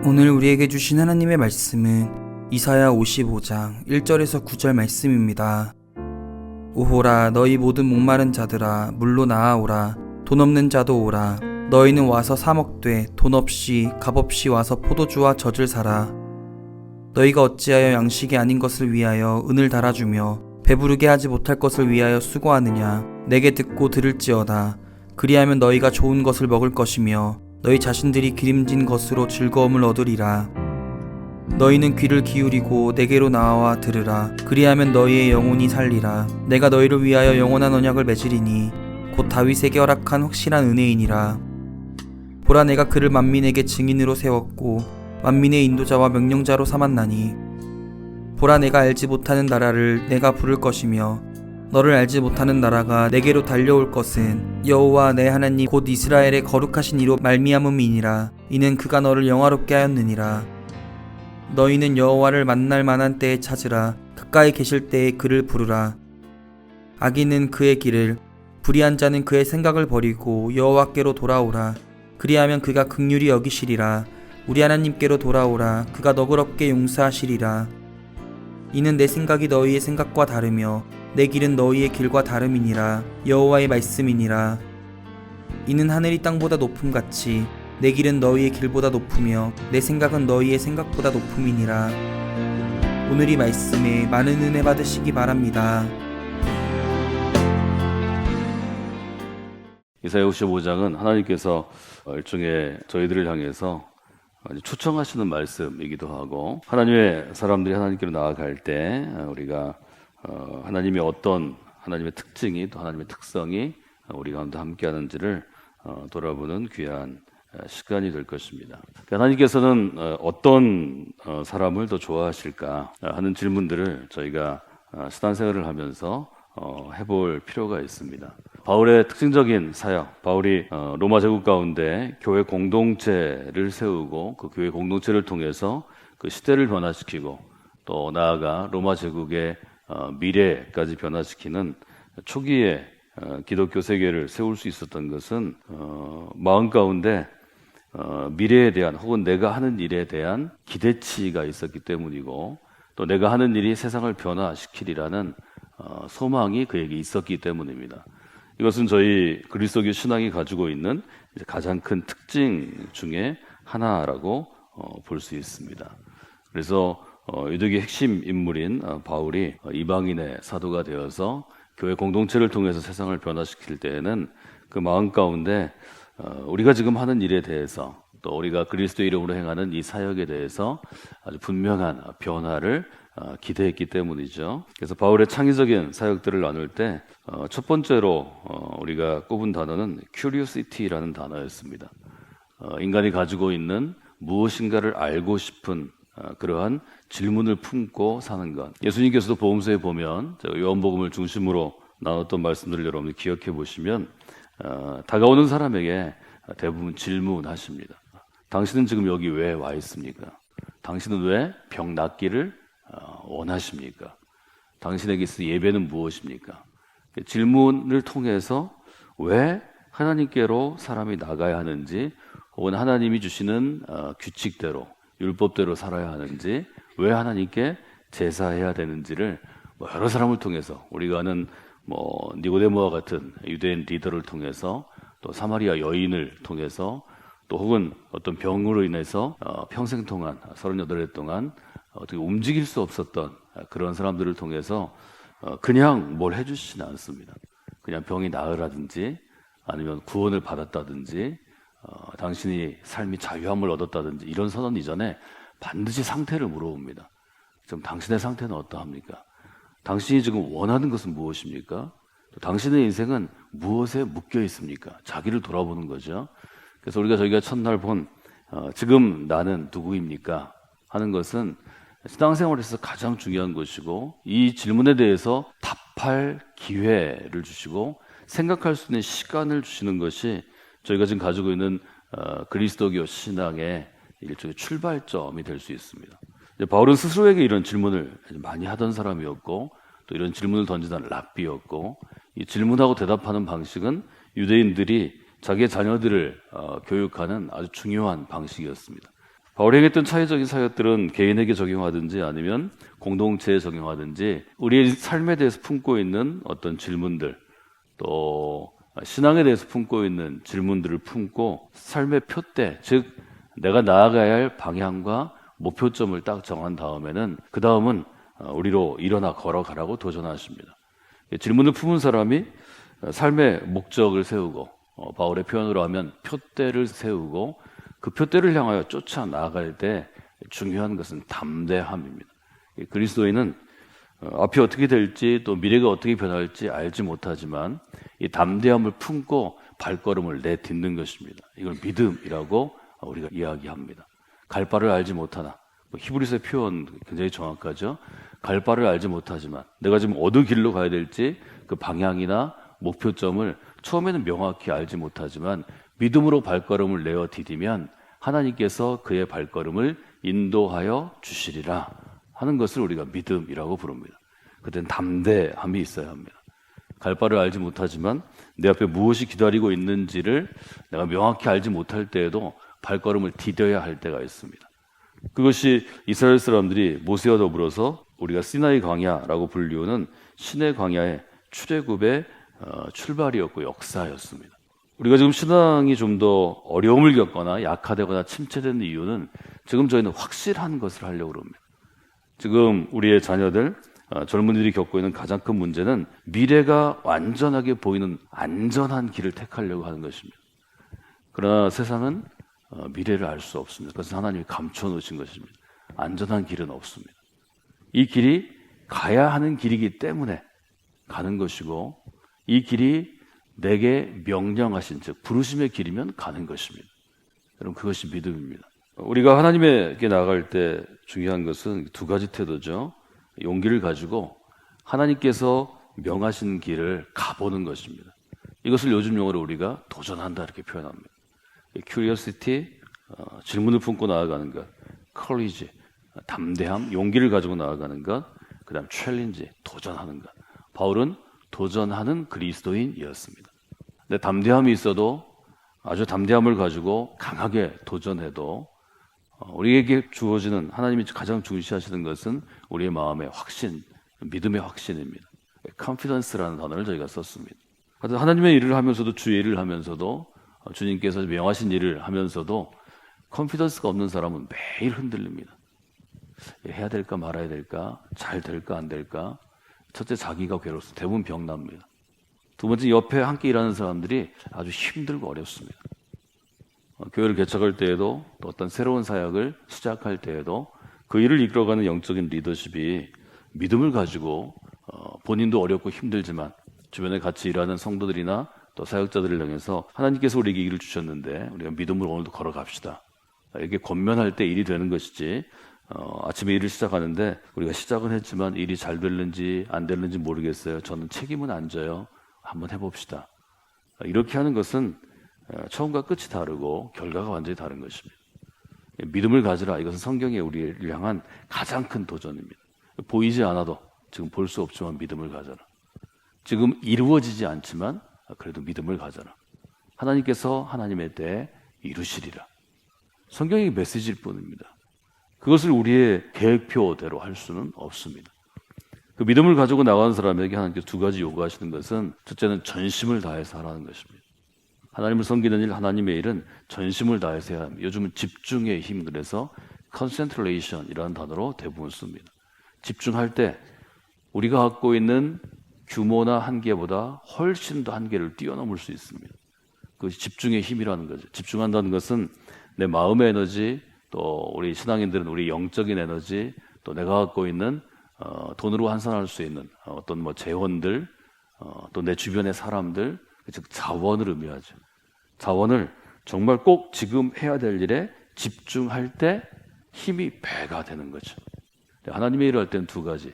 오늘 우리에게 주신 하나님의 말씀은 이사야 55장 1절에서 9절 말씀입니다. 오호라 너희 모든 목마른 자들아 물로 나아오라. 돈 없는 자도 오라. 너희는 와서 사 먹되 돈 없이 값 없이 와서 포도주와 젖을 사라. 너희가 어찌하여 양식이 아닌 것을 위하여 은을 달아주며 배부르게 하지 못할 것을 위하여 수고하느냐. 내게 듣고 들을지어다. 그리하면 너희가 좋은 것을 먹을 것이며 너희 자신들이 기름진 것으로 즐거움을 얻으리라. 너희는 귀를 기울이고 내게로 나와 들으라. 그리하면 너희의 영혼이 살리라. 내가 너희를 위하여 영원한 언약을 맺으리니 곧 다윗에게 허락한 확실한 은혜이니라. 보라 내가 그를 만민에게 증인으로 세웠고 만민의 인도자와 명령자로 삼았나니 보라 내가 알지 못하는 나라를 내가 부를 것이며 너를 알지 못하는 나라가 내게로 달려올 것은 여호와 내 하나님 곧 이스라엘의 거룩하신 이로 말미암음이니라. 이는 그가 너를 영화롭게 하였느니라. 너희는 여호와를 만날 만한 때에 찾으라. 가까이 계실 때에 그를 부르라. 악인은 그의 길을 불의한 자는 그의 생각을 버리고 여호와께로 돌아오라. 그리하면 그가 긍휼히 여기시리라. 우리 하나님께로 돌아오라. 그가 너그럽게 용서하시리라. 이는 내 생각이 너희의 생각과 다르며 내 길은 너희의 길과 다름이니라. 여호와의 말씀이니라. 이는 하늘이 땅보다 높음같이 내 길은 너희의 길보다 높으며 내 생각은 너희의 생각보다 높음이니라. 오늘 이 말씀에 많은 은혜 받으시기 바랍니다. 이사야 55장은 하나님께서 일종의 저희들을 향해서 초청하시는 말씀이기도 하고, 하나님의 사람들이 하나님께로 나아갈 때 우리가 하나님의 어떤 하나님의 특징이 또 하나님의 특성이 우리 가운데 함께하는지를 돌아보는 귀한 시간이 될 것입니다. 하나님께서는 어떤 사람을 더 좋아하실까 하는 질문들을 저희가 신앙생활을 하면서 해볼 필요가 있습니다. 바울의 특징적인 사역, 바울이 로마 제국 가운데 교회 공동체를 세우고 그 교회 공동체를 통해서 그 시대를 변화시키고 또 나아가 로마 제국의 미래까지 변화시키는 초기에 기독교 세계를 세울 수 있었던 것은 마음 가운데 미래에 대한 혹은 내가 하는 일에 대한 기대치가 있었기 때문이고, 또 내가 하는 일이 세상을 변화시키리라는 소망이 그에게 있었기 때문입니다. 이것은 저희 그리스도교 신앙이 가지고 있는 가장 큰 특징 중에 하나라고 볼 수 있습니다. 그래서 유대교의 핵심 인물인 바울이 이방인의 사도가 되어서 교회 공동체를 통해서 세상을 변화시킬 때에는 그 마음 가운데 우리가 지금 하는 일에 대해서 또 우리가 그리스도의 이름으로 행하는 이 사역에 대해서 아주 분명한 변화를 기대했기 때문이죠. 그래서 바울의 창의적인 사역들을 나눌 때 첫 번째로 우리가 꼽은 단어는 curiosity라는 단어였습니다. 인간이 가지고 있는 무엇인가를 알고 싶은 그러한 질문을 품고 사는 것. 예수님께서도 복음서에 보면 요한복음을 중심으로 나눴던 말씀들을 여러분들 기억해 보시면 다가오는 사람에게 대부분 질문하십니다. 당신은 지금 여기 왜 와 있습니까? 당신은 왜 병 낫기를 원하십니까? 당신에게 있어 예배는 무엇입니까? 질문을 통해서 왜 하나님께로 사람이 나가야 하는지, 혹은 하나님이 주시는 규칙대로 율법대로 살아야 하는지, 왜 하나님께 제사해야 되는지를 여러 사람을 통해서, 우리가 아는 니고데모와 같은 유대인 리더를 통해서, 또 사마리아 여인을 통해서, 또 혹은 어떤 병으로 인해서 평생 동안 38일 동안 어떻게 움직일 수 없었던 그런 사람들을 통해서 그냥 뭘 해주시지는 않습니다. 그냥 병이 나으라든지 아니면 구원을 받았다든지 당신이 삶이 자유함을 얻었다든지 이런 선언 이전에 반드시 상태를 물어봅니다. 지금 당신의 상태는 어떠합니까? 당신이 지금 원하는 것은 무엇입니까? 또 당신의 인생은 무엇에 묶여 있습니까? 자기를 돌아보는 거죠. 그래서 저희가 첫날 본 지금 나는 누구입니까? 하는 것은 신앙생활에서 가장 중요한 것이고, 이 질문에 대해서 답할 기회를 주시고 생각할 수 있는 시간을 주시는 것이 저희가 지금 가지고 있는 그리스도교 신앙의 일종의 출발점이 될 수 있습니다. 바울은 스스로에게 이런 질문을 많이 하던 사람이었고, 또 이런 질문을 던지던 랍비였고, 이 질문하고 대답하는 방식은 유대인들이 자기의 자녀들을 교육하는 아주 중요한 방식이었습니다. 바울이 행했던 차이적인 사역들은 개인에게 적용하든지 아니면 공동체에 적용하든지 우리의 삶에 대해서 품고 있는 어떤 질문들, 또 신앙에 대해서 품고 있는 질문들을 품고 삶의 표대, 즉 내가 나아가야 할 방향과 목표점을 딱 정한 다음에는 그 다음은 우리로 일어나 걸어가라고 도전하십니다. 질문을 품은 사람이 삶의 목적을 세우고 바울의 표현으로 하면 표대를 세우고 그 표대를 향하여 쫓아 나아갈 때 중요한 것은 담대함입니다. 그리스도인은 앞이 어떻게 될지 또 미래가 어떻게 변할지 알지 못하지만 이 담대함을 품고 발걸음을 내딛는 것입니다. 이걸 믿음이라고 우리가 이야기합니다. 갈 바를 알지 못하나, 히브리서의 표현 굉장히 정확하죠. 갈 바를 알지 못하지만 내가 지금 어느 길로 가야 될지 그 방향이나 목표점을 처음에는 명확히 알지 못하지만 믿음으로 발걸음을 내어 디디면 하나님께서 그의 발걸음을 인도하여 주시리라 하는 것을 우리가 믿음이라고 부릅니다. 그때는 담대함이 있어야 합니다. 갈 바를 알지 못하지만 내 앞에 무엇이 기다리고 있는지를 내가 명확히 알지 못할 때에도 발걸음을 디뎌야 할 때가 있습니다. 그것이 이스라엘 사람들이 모세와 더불어서 우리가 시나이 광야라고 불리우는 신의 광야의 출애굽의 출발이었고 역사였습니다. 우리가 지금 신앙이 좀 더 어려움을 겪거나 약화되거나 침체되는 이유는 지금 저희는 확실한 것을 하려고 합니다. 지금 우리의 자녀들, 젊은이들이 겪고 있는 가장 큰 문제는 미래가 완전하게 보이는 안전한 길을 택하려고 하는 것입니다. 그러나 세상은 미래를 알 수 없습니다. 그것은 하나님이 감춰놓으신 것입니다. 안전한 길은 없습니다. 이 길이 가야 하는 길이기 때문에 가는 것이고 이 길이 내게 명령하신 즉 부르심의 길이면 가는 것입니다. 여러분 그것이 믿음입니다. 우리가 하나님에게 나아갈 때 중요한 것은 두 가지 태도죠. 용기를 가지고 하나님께서 명하신 길을 가보는 것입니다. 이것을 요즘 용어로 우리가 도전한다 이렇게 표현합니다. curiosity, 질문을 품고 나아가는 것, courage, 담대함, 용기를 가지고 나아가는 것, 그 다음 challenge, 도전하는 것. 바울은 도전하는 그리스도인이었습니다. 근데 담대함이 있어도 아주 담대함을 가지고 강하게 도전해도 우리에게 주어지는 하나님이 가장 중시하시는 것은 우리의 마음의 확신, 믿음의 확신입니다. confidence라는 단어를 저희가 썼습니다. 하나님의 일을 하면서도 주의 일을 하면서도 주님께서 명하신 일을 하면서도 컨피던스가 없는 사람은 매일 흔들립니다. 해야 될까 말아야 될까, 잘 될까 안 될까. 첫째 자기가 괴롭습니다. 대부분 병납니다. 두 번째 옆에 함께 일하는 사람들이 아주 힘들고 어렵습니다. 교회를 개척할 때에도 또 어떤 새로운 사역을 시작할 때에도 그 일을 이끌어가는 영적인 리더십이 믿음을 가지고 본인도 어렵고 힘들지만 주변에 같이 일하는 성도들이나 또 사역자들을 향해서 하나님께서 우리에게 일을 주셨는데 우리가 믿음으로 오늘도 걸어갑시다. 이게 권면할 때 일이 되는 것이지 아침에 일을 시작하는데 우리가 시작은 했지만 일이 잘 됐는지 안 됐는지 모르겠어요. 저는 책임은 안 져요. 한번 해봅시다. 이렇게 하는 것은 처음과 끝이 다르고 결과가 완전히 다른 것입니다. 믿음을 가지라. 이것은 성경에 우리를 향한 가장 큰 도전입니다. 보이지 않아도 지금 볼 수 없지만 믿음을 가져라. 지금 이루어지지 않지만 그래도 믿음을 가져라. 하나님께서 하나님의 때에 이루시리라. 성경의 메시지일 뿐입니다. 그것을 우리의 계획표대로 할 수는 없습니다. 그 믿음을 가지고 나가는 사람에게 하나님께서 두 가지 요구하시는 것은 첫째는 전심을 다해서 하라는 것입니다. 하나님을 섬기는 일, 하나님의 일은 전심을 다해서 해야 합니다. 요즘은 집중의 힘, 그래서 concentration이라는 단어로 대부분 씁니다. 집중할 때 우리가 갖고 있는 규모나 한계보다 훨씬 더 한계를 뛰어넘을 수 있습니다. 그것이 집중의 힘이라는 거죠. 집중한다는 것은 내 마음의 에너지, 또 우리 신앙인들은 우리 영적인 에너지, 또 내가 갖고 있는 돈으로 환산할 수 있는 어떤 재원들, 또 내 주변의 사람들, 즉 자원을 의미하죠. 자원을 정말 꼭 지금 해야 될 일에 집중할 때 힘이 배가 되는 거죠. 하나님의 일을 할 때는 두 가지.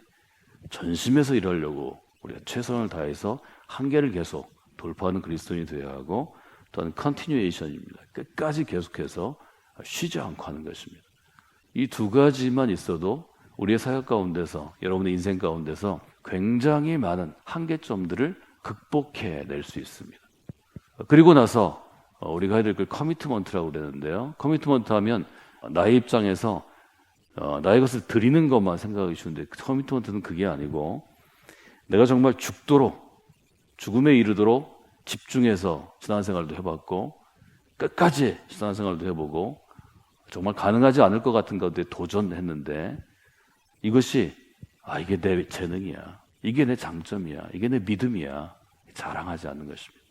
전심에서 일하려고 우리가 최선을 다해서 한계를 계속 돌파하는 그리스도인이 되어야 하고, 또한 컨티뉴에이션입니다. 끝까지 계속해서 쉬지 않고 하는 것입니다. 이 두 가지만 있어도 우리의 사역 가운데서, 여러분의 인생 가운데서 굉장히 많은 한계점들을 극복해낼 수 있습니다. 그리고 나서 우리가 해야 될 걸 커미트먼트라고 그러는데요. 커미트먼트 하면 나의 입장에서 나의 것을 드리는 것만 생각하기 쉬운데 커미트먼트는 그게 아니고 내가 정말 죽음에 이르도록 집중해서 신앙생활도 해봤고 끝까지 신앙생활도 해보고 정말 가능하지 않을 것 같은 가운데 도전했는데 이것이 이게 내 재능이야, 이게 내 장점이야, 이게 내 믿음이야 자랑하지 않는 것입니다.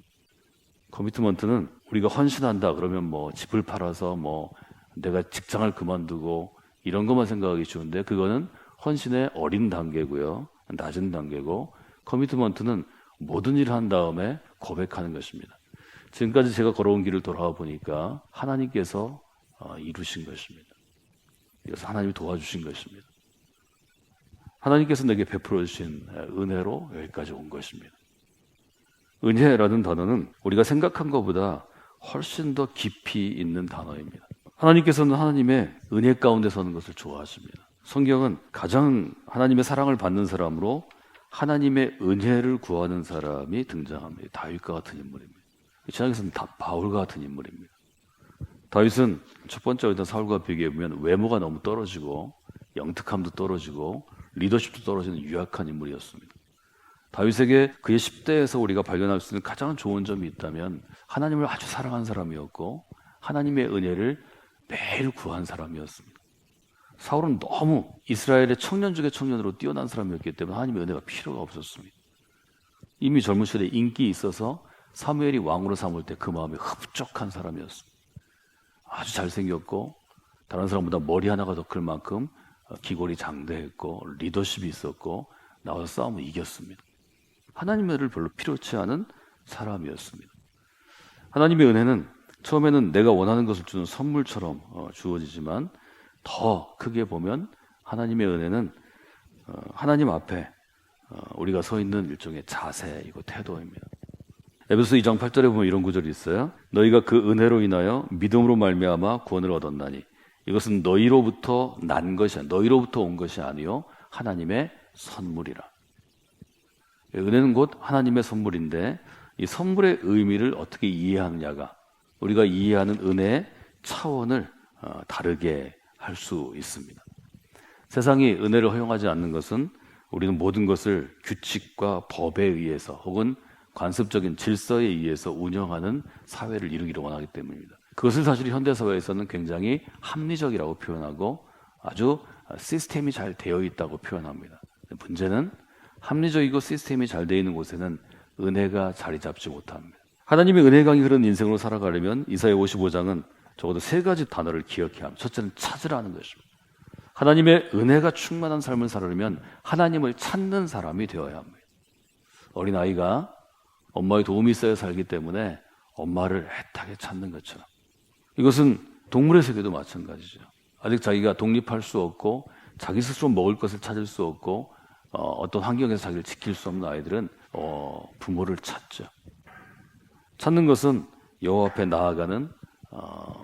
커미트먼트는 우리가 헌신한다 그러면 뭐 집을 팔아서 뭐 내가 직장을 그만두고 이런 것만 생각하기 쉬운데 그거는 헌신의 어린 단계고요, 낮은 단계고 커미트먼트는 모든 일을 한 다음에 고백하는 것입니다. 지금까지 제가 걸어온 길을 돌아와 보니까 하나님께서 이루신 것입니다. 그래서 하나님이 도와주신 것입니다. 하나님께서 내게 베풀어 주신 은혜로 여기까지 온 것입니다. 은혜라는 단어는 우리가 생각한 것보다 훨씬 더 깊이 있는 단어입니다. 하나님께서는 하나님의 은혜 가운데 서는 것을 좋아하십니다. 성경은 가장 하나님의 사랑을 받는 사람으로 하나님의 은혜를 구하는 사람이 등장합니다. 다윗과 같은 인물입니다. 신약에서는 바울과 같은 인물입니다. 다윗은 첫 번째 어떤 사울과 비교해 보면 외모가 너무 떨어지고 영특함도 떨어지고 리더십도 떨어지는 유약한 인물이었습니다. 다윗에게 그의 10대에서 우리가 발견할 수 있는 가장 좋은 점이 있다면 하나님을 아주 사랑한 사람이었고 하나님의 은혜를 매일 구한 사람이었습니다. 사울은 너무 이스라엘의 청년 중에 청년으로 뛰어난 사람이었기 때문에 하나님의 은혜가 필요가 없었습니다. 이미 젊은 시절에 인기 있어서 사무엘이 왕으로 삼을 때 그 마음에 흡족한 사람이었습니다. 아주 잘생겼고 다른 사람보다 머리 하나가 더 클 만큼 기골이 장대했고 리더십이 있었고 나와서 싸움을 이겼습니다. 하나님의 은혜를 별로 필요치 않은 사람이었습니다. 하나님의 은혜는 처음에는 내가 원하는 것을 주는 선물처럼 주어지지만 더 크게 보면 하나님의 은혜는 하나님 앞에 우리가 서 있는 일종의 자세이고 태도입니다. 에베소 2장 8절에 보면 이런 구절이 있어요. 너희가 그 은혜로 인하여 믿음으로 말미암아 구원을 얻었나니 이것은 너희로부터 난 것이 아니요 너희로부터 온 것이 아니요 하나님의 선물이라. 은혜는 곧 하나님의 선물인데 이 선물의 의미를 어떻게 이해하느냐가 우리가 이해하는 은혜의 차원을 다르게 할 수 있습니다. 세상이 은혜를 허용하지 않는 것은 우리는 모든 것을 규칙과 법에 의해서 혹은 관습적인 질서에 의해서 운영하는 사회를 이루기를 원하기 때문입니다. 그것을 사실 현대사회에서는 굉장히 합리적이라고 표현하고 아주 시스템이 잘 되어 있다고 표현합니다. 문제는 합리적이고 시스템이 잘 되어 있는 곳에는 은혜가 자리 잡지 못합니다. 하나님의 은혜 강이 흐르는 인생으로 살아가려면 이사야 55장은 적어도 3가지 단어를 기억해야 합니다. 첫째는 찾으라는 것입니다. 하나님의 은혜가 충만한 삶을 살려면 하나님을 찾는 사람이 되어야 합니다. 어린아이가 엄마의 도움이 있어야 살기 때문에 엄마를 애타게 찾는 것처럼 이것은 동물의 세계도 마찬가지죠. 아직 자기가 독립할 수 없고 자기 스스로 먹을 것을 찾을 수 없고 어떤 환경에서 자기를 지킬 수 없는 아이들은 부모를 찾죠. 찾는 것은 여호와 앞에 나아가는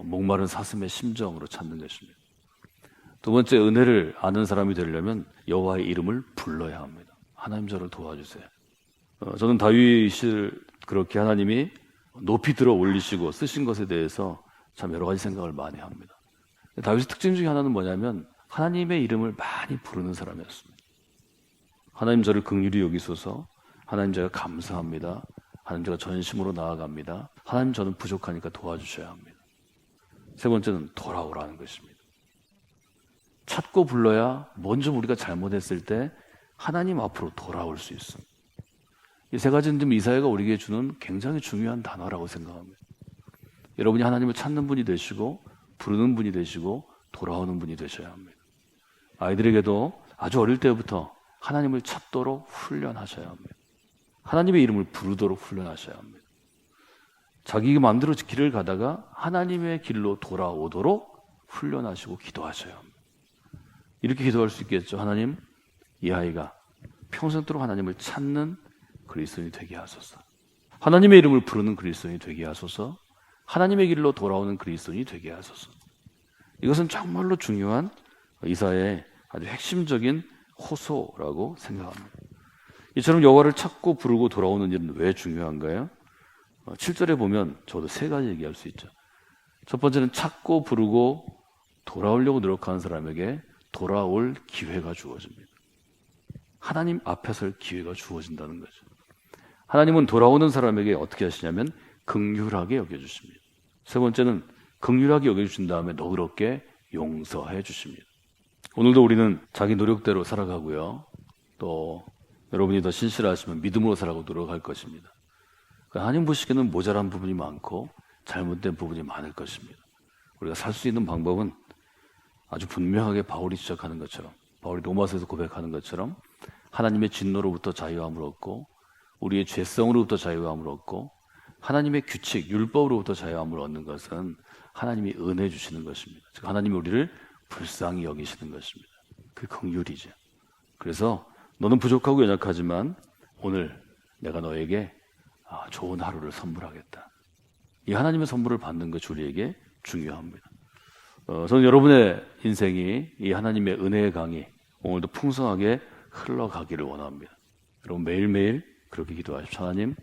목마른 사슴의 심정으로 찾는 것입니다. 두 번째, 은혜를 아는 사람이 되려면 여호와의 이름을 불러야 합니다. 하나님 저를 도와주세요. 저는 다윗을 그렇게 하나님이 높이 들어 올리시고 쓰신 것에 대해서 참 여러 가지 생각을 많이 합니다. 다윗의 특징 중에 하나는 뭐냐면 하나님의 이름을 많이 부르는 사람이었습니다. 하나님 저를 긍휼히 여기소서, 하나님 제가 감사합니다, 하나님 제가 전심으로 나아갑니다, 하나님 저는 부족하니까 도와주셔야 합니다. 세 번째는 돌아오라는 것입니다. 찾고 불러야 먼저 우리가 잘못했을 때 하나님 앞으로 돌아올 수 있습니다. 이 3가지는 지금 이사야가 우리에게 주는 굉장히 중요한 단어라고 생각합니다. 여러분이 하나님을 찾는 분이 되시고 부르는 분이 되시고 돌아오는 분이 되셔야 합니다. 아이들에게도 아주 어릴 때부터 하나님을 찾도록 훈련하셔야 합니다. 하나님의 이름을 부르도록 훈련하셔야 합니다. 자기 마음대로 길을 가다가 하나님의 길로 돌아오도록 훈련하시고 기도하셔야 합니다. 이렇게 기도할 수 있겠죠. 하나님, 이 아이가 평생도록 하나님을 찾는 그리스도인이 되게 하소서. 하나님의 이름을 부르는 그리스도인이 되게 하소서. 하나님의 길로 돌아오는 그리스도인이 되게 하소서. 이것은 정말로 중요한 이사야의 아주 핵심적인 호소라고 생각합니다. 이처럼 여호와를 찾고 부르고 돌아오는 일은 왜 중요한가요? 7절에 보면 저도 3가지 얘기할 수 있죠. 첫 번째는 찾고 부르고 돌아오려고 노력하는 사람에게 돌아올 기회가 주어집니다. 하나님 앞에 설 기회가 주어진다는 거죠. 하나님은 돌아오는 사람에게 어떻게 하시냐면 긍휼하게 여겨주십니다. 세 번째는 긍휼하게 여겨주신 다음에 너그럽게 용서해 주십니다. 오늘도 우리는 자기 노력대로 살아가고요. 또 여러분이 더 신실하시면 믿음으로 살아가고 노력할 것입니다. 하나님 보시기에는 모자란 부분이 많고 잘못된 부분이 많을 것입니다. 우리가 살 수 있는 방법은 아주 분명하게 바울이 지적하는 것처럼, 바울이 로마서에서 고백하는 것처럼 하나님의 진노로부터 자유함을 얻고 우리의 죄성으로부터 자유함을 얻고 하나님의 규칙, 율법으로부터 자유함을 얻는 것은 하나님이 은혜 주시는 것입니다. 즉 하나님이 우리를 불쌍히 여기시는 것입니다. 그 긍휼이죠. 그래서 너는 부족하고 연약하지만 오늘 내가 너에게 좋은 하루를 선물하겠다. 이 하나님의 선물을 받는 것이 우리에게 중요합니다. 저는 여러분의 인생이 이 하나님의 은혜의 강이 오늘도 풍성하게 흘러가기를 원합니다. 여러분 매일매일 그렇게 기도하십시오. 하나님,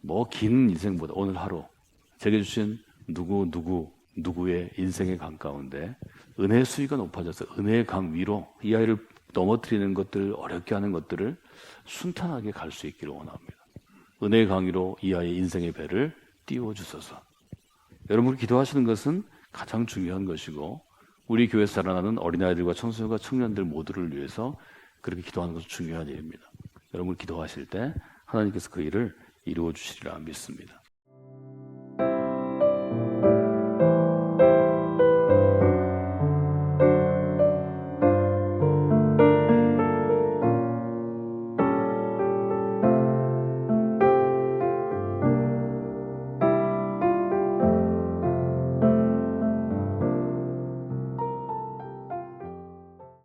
뭐 긴 인생보다 오늘 하루 제게 주신 누구의 인생의 강 가운데 은혜의 수위가 높아져서 은혜의 강 위로 이 아이를 넘어뜨리는 것들, 어렵게 하는 것들을 순탄하게 갈 수 있기를 원합니다. 은혜의 강 위로 이 아이의 인생의 배를 띄워주소서. 여러분이 기도하시는 것은 가장 중요한 것이고 우리 교회에서 자라나는 어린아이들과 청소년과 청년들 모두를 위해서 그렇게 기도하는 것은 중요한 일입니다. 여러분 기도하실 때 하나님께서 그 일을 이루어 주시리라 믿습니다.